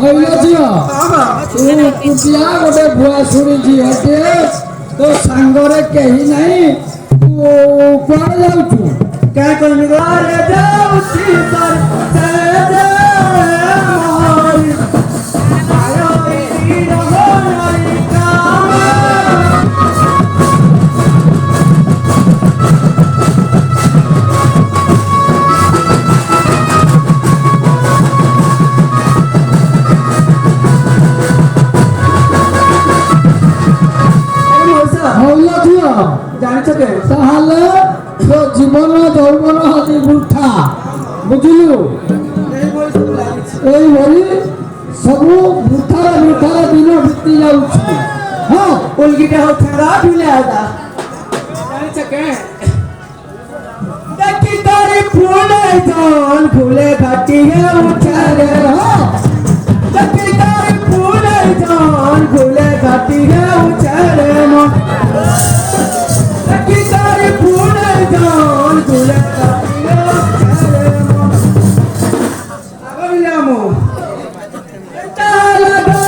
हइलो जियो तू कुटिया गोटे भुआ शुणी हटे तो सांगरे कही नहीं तू कौन जाऊँ क्या कहनी जाऊँगी जीवन यौवन हजी बृथा बुझलु सब बृथार बृथार दिन बीती जाऊँ हाँ उलगिटा हो फेरा ढूले आदा देखी तारी फूले जान फूले घाटी है उठारे देखी तारी फूले जान फूले घाटी है उठारे देखी तारी फूले जान फूले घाटी है उठारे अगलियामो ताला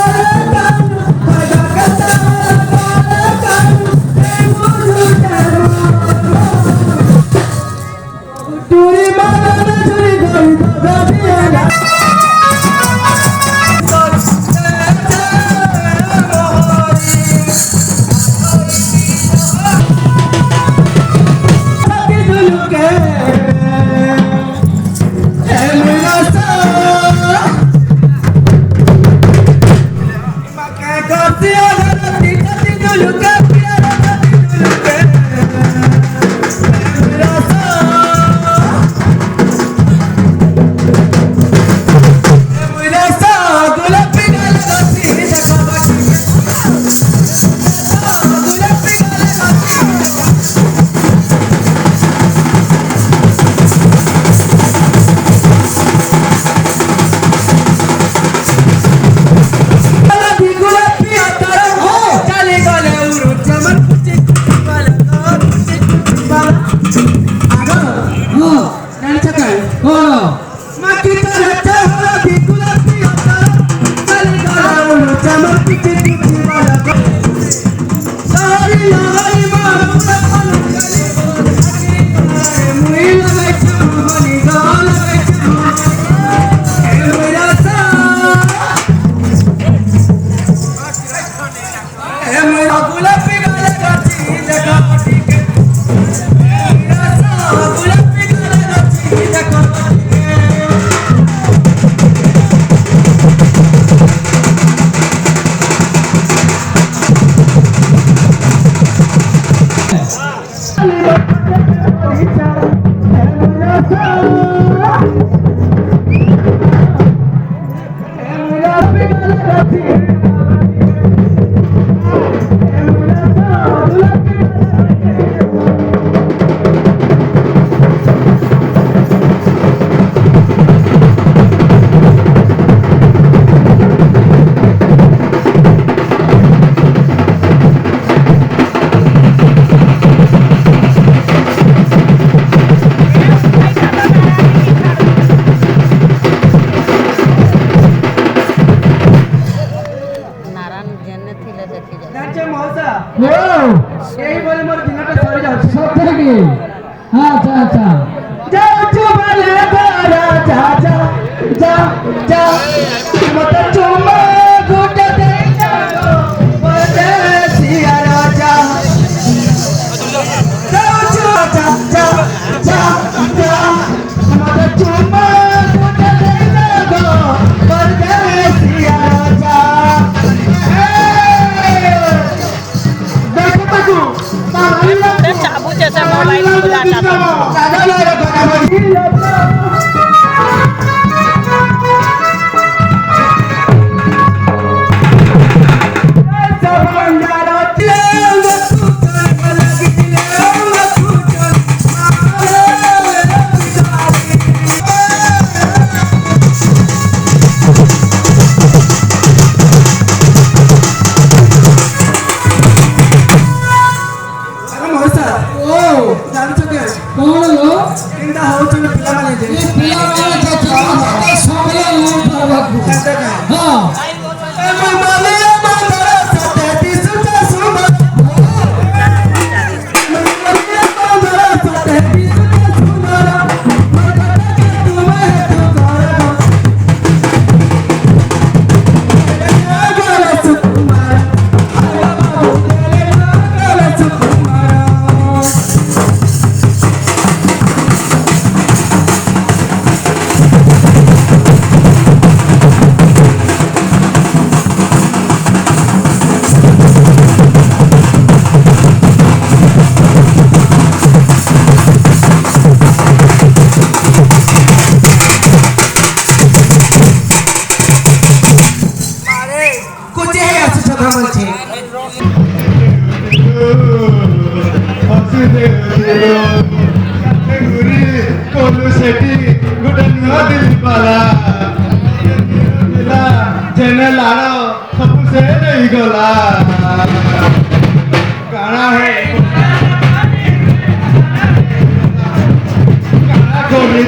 बाबू हाँ जेने लाड़ो सबू से नहीं गला काना है काना को भी